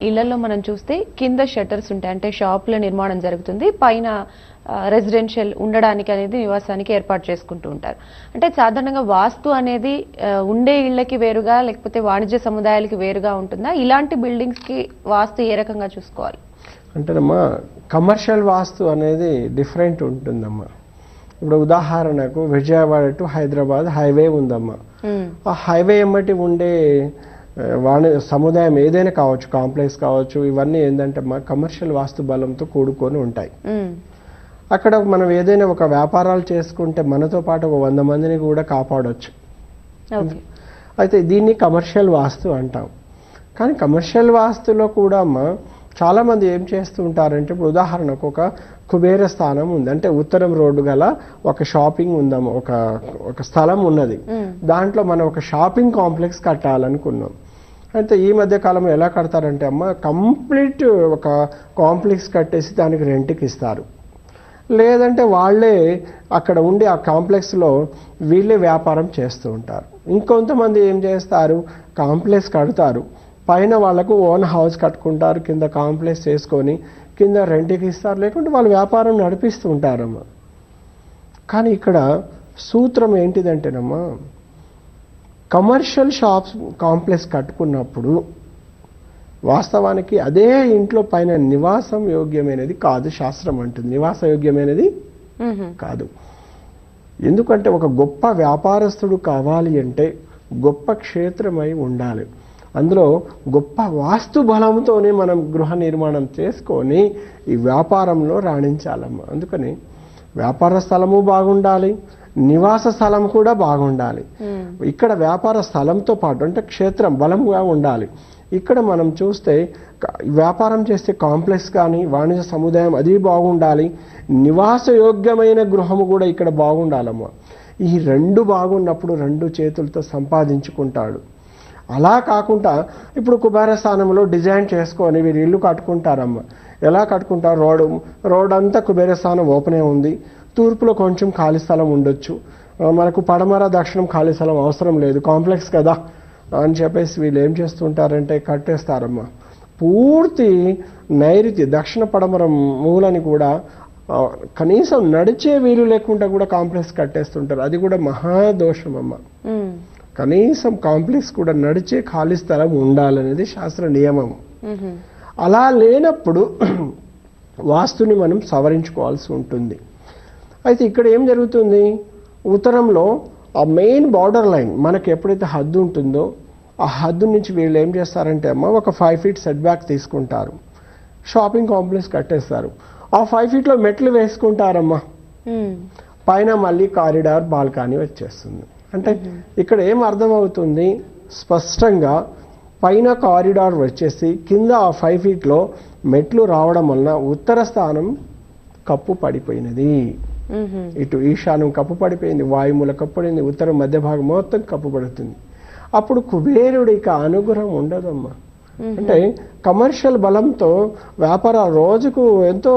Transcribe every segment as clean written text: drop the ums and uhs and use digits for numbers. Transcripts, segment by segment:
ఇళ్లలో మనం చూస్తే కింద షట్టర్స్ ఉంటాయి. అంటే షాపుల నిర్మాణం జరుగుతుంది, పైన రెసిడెన్షియల్ ఉండడానికి అనేది నివాసానికి ఏర్పాటు చేసుకుంటూ ఉంటారు. అంటే సాధారణంగా వాస్తు అనేది ఉండే ఇళ్లకి వేరుగా లేకపోతే వాణిజ్య సముదాయాలకి వేరుగా ఉంటుందా? ఇలాంటి బిల్డింగ్స్ కి వాస్తు ఏ రకంగా చూసుకోవాలి? అంటేనమ్మా కమర్షియల్ వాస్తు అనేది డిఫరెంట్ ఉంటుందమ్మా. ఇప్పుడు ఉదాహరణకు విజయవాడ టు హైదరాబాద్ హైవే ఉందమ్మా. ఆ హైవే ఎమ్మటి ఉండే సముదాయం ఏదైనా కావచ్చు, కాంప్లెక్స్ కావచ్చు, ఇవన్నీ ఏంటంటే మా కమర్షియల్ వాస్తు బలంతో కూడుకొని ఉంటాయి. అక్కడ మనం ఏదైనా ఒక వ్యాపారాలు చేసుకుంటే మనతో పాటు ఒక 100 మందిని కూడా కాపాడవచ్చు. అయితే దీన్ని కమర్షియల్ వాస్తు అంటాం. కానీ కమర్షియల్ వాస్తులో కూడా అమ్మా చాలామంది ఏం చేస్తూ ఉంటారంటే, ఇప్పుడు ఉదాహరణకు ఒక కుబేర స్థానం ఉంది, అంటే ఉత్తరం రోడ్డు గల ఒక షాపింగ్ ఉందమ్మా, ఒక స్థలం ఉన్నది. దాంట్లో మనం ఒక షాపింగ్ కాంప్లెక్స్ కట్టాలనుకున్నాం. అయితే ఈ మధ్య కాలంలో ఎలా కడతారంటే అమ్మ, కంప్లీట్ ఒక కాంప్లెక్స్ కట్టేసి దానికి రెంట్కి ఇస్తారు. లేదంటే వాళ్ళే అక్కడ ఉండి ఆ కాంప్లెక్స్లో వీళ్ళే వ్యాపారం చేస్తూ ఉంటారు. ఇంకొంతమంది ఏం చేస్తారు, కాంప్లెక్స్ కడతారు, పైన వాళ్ళకు ఓన్ హౌస్ కట్టుకుంటారు, కింద కాంప్లెక్స్ చేసుకొని కింద రెంట్కి ఇస్తారు, లేకుంటే వాళ్ళు వ్యాపారం నడిపిస్తూ ఉంటారమ్మా. కానీ ఇక్కడ సూత్రం ఏంటిదంటేనమ్మా, కమర్షియల్ షాప్స్ కాంప్లెక్స్ కట్టుకున్నప్పుడు వాస్తవానికి అదే ఇంట్లో పైన నివాసం యోగ్యమైనది కాదు, శాస్త్రం అంటుంది. నివాస యోగ్యమైనది కాదు. ఎందుకంటే ఒక గొప్ప వ్యాపారస్తుడు కావాలి అంటే గొప్ప క్షేత్రమై ఉండాలి. అందులో గొప్ప వాస్తు బలంతోనే మనం గృహ నిర్మాణం చేసుకొని ఈ వ్యాపారంలో రాణించాలమ్మా. అందుకని వ్యాపార స్థలము బాగుండాలి, నివాస స్థలం కూడా బాగుండాలి. ఇక్కడ వ్యాపార స్థలంతో పాటు అంటే క్షేత్రం బలంగా ఉండాలి. ఇక్కడ మనం చూస్తే వ్యాపారం చేస్తే కాంప్లెక్స్ కానీ వాణిజ్య సముదాయం అది బాగుండాలి, నివాస యోగ్యమైన గృహము కూడా ఇక్కడ బాగుండాలమ్మా. ఈ రెండు బాగున్నప్పుడు రెండు చేతులతో సంపాదించుకుంటాడు. అలా కాకుండా ఇప్పుడు కుబేర స్థానంలో డిజైన్ చేసుకొని వీరు ఇల్లు కట్టుకుంటారమ్మా. ఎలా కట్టుకుంటారు, రోడ్ అంతా కుబేర స్థానం ఓపెనే ఉంది, తూర్పులో కొంచెం ఖాళీ స్థలం ఉండొచ్చు, మనకు పడమర దక్షిణం ఖాళీ స్థలం అవసరం లేదు, కాంప్లెక్స్ కదా అని చెప్పేసి వీళ్ళు ఏం చేస్తుంటారంటే కట్టేస్తారమ్మా. పూర్తి నైరుతి దక్షిణ పడమర మూలని కూడా కనీసం నడిచే వీలు లేకుండా కూడా కాంప్లెక్స్ కట్టేస్తుంటారు. అది కూడా మహాదోషం అమ్మ. కనీసం కాంప్లెక్స్ కూడా నడిచే ఖాళీ స్థలం ఉండాలనేది శాస్త్ర నియమం. అలా లేనప్పుడు వాస్తుని మనం సవరించుకోవాల్సి ఉంటుంది. అయితే ఇక్కడ ఏం జరుగుతుంది, ఉత్తరంలో ఆ మెయిన్ బార్డర్ లైన్ మనకి ఎప్పుడైతే హద్దు ఉంటుందో ఆ హద్దు నుంచి వీళ్ళు ఏం చేస్తారంటే అమ్మ ఒక 5 feet సెట్ బ్యాక్ తీసుకుంటారు, షాపింగ్ కాంప్లెక్స్ కట్టేస్తారు. ఆ 5 feet మెట్లు వేసుకుంటారమ్మా, పైన మళ్ళీ కారిడార్ బాల్కనీ వచ్చేస్తుంది. అంటే ఇక్కడ ఏం అర్థమవుతుంది, స్పష్టంగా పైన కారిడార్ వచ్చేసి కింద ఆ 5 feet మెట్లు రావడం వలన ఉత్తర స్థానం కప్పు పడిపోయినది, ఇటు ఈశాన్యం కప్పు పడిపోయింది, వాయుమూల కప్పు పడింది, ఉత్తరం మధ్య భాగం మొత్తం కప్పు పడుతుంది. అప్పుడు కుబేరుడికి అనుగ్రహం ఉండదమ్మా. అంటే కమర్షియల్ బలంతో వ్యాపార రోజుకు ఎంతో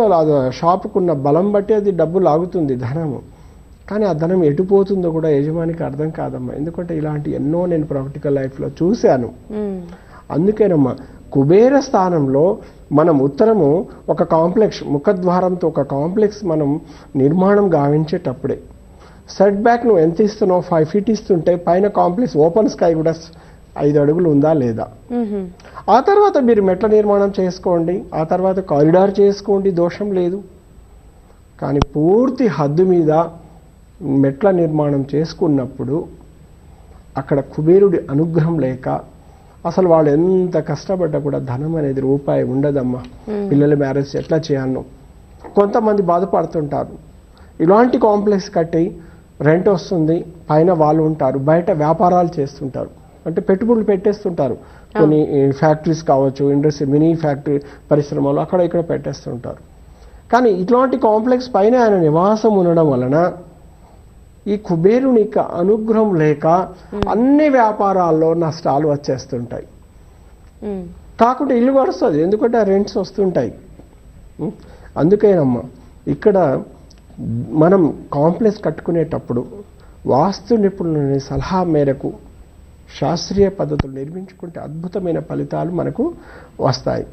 షాపుకున్న బలం బట్టి అది డబ్బు లాగుతుంది, ధనము. కానీ ఆ ధనం ఎటుపోతుందో కూడా యజమానికి అర్థం కాదమ్మా. ఎందుకంటే ఇలాంటి ఎన్నో నేను ప్రాక్టికల్ లైఫ్లో చూశాను. అందుకేనమ్మా కుబేర స్థానంలో మనం ఉత్తరము ఒక కాంప్లెక్స్ ముఖద్వారంతో ఒక కాంప్లెక్స్ మనం నిర్మాణం గావించేటప్పుడే సెట్ బ్యాక్ నువ్వు ఎంత ఇస్తున్నావు, 5 feet ఇస్తుంటే పైన కాంప్లెక్స్ ఓపెన్ స్కై కూడా 5 అడుగులు ఉందా లేదా. ఆ తర్వాత మీరు మెట్ల నిర్మాణం చేసుకోండి, ఆ తర్వాత కారిడార్ చేసుకోండి, దోషం లేదు. కానీ పూర్తి హద్దు మీద మెట్ల నిర్మాణం చేసుకున్నప్పుడు అక్కడ కుబేరుడి అనుగ్రహం లేక అసలు వాళ్ళు ఎంత కష్టపడ్డా కూడా ధనం అనేది రూపాయి ఉండదమ్మా. పిల్లల మ్యారేజ్ ఎట్లా చేయాలో కొంతమంది బాధపడుతుంటారు. ఇలాంటి కాంప్లెక్స్ కట్టి రెంట్ వస్తుంది, పైన వాళ్ళు ఉంటారు, బయట వ్యాపారాలు చేస్తుంటారు, అంటే పెట్టుబడులు పెట్టేస్తుంటారు. కొన్ని ఫ్యాక్టరీస్ కావచ్చు, ఇండస్ట్రీ మినీ ఫ్యాక్టరీ పరిశ్రమలు అక్కడ ఇక్కడ పెట్టేస్తుంటారు. కానీ ఇట్లాంటి కాంప్లెక్స్ పైన ఆయన నివాసం ఉండడం వలన ఈ కుబేరునికి అనుగ్రహం లేక అన్ని వ్యాపారాల్లో నష్టాలు వచ్చేస్తుంటాయి. కాకుండా ఇల్లు గడుస్తుంది, ఎందుకంటే ఆ రెంట్స్ వస్తుంటాయి. అందుకేనమ్మా ఇక్కడ మనం కాంప్లెక్స్ కట్టుకునేటప్పుడు వాస్తు నిపుణుల సలహా మేరకు శాస్త్రీయ పద్ధతులు నిర్మించుకుంటే అద్భుతమైన ఫలితాలు మనకు వస్తాయి.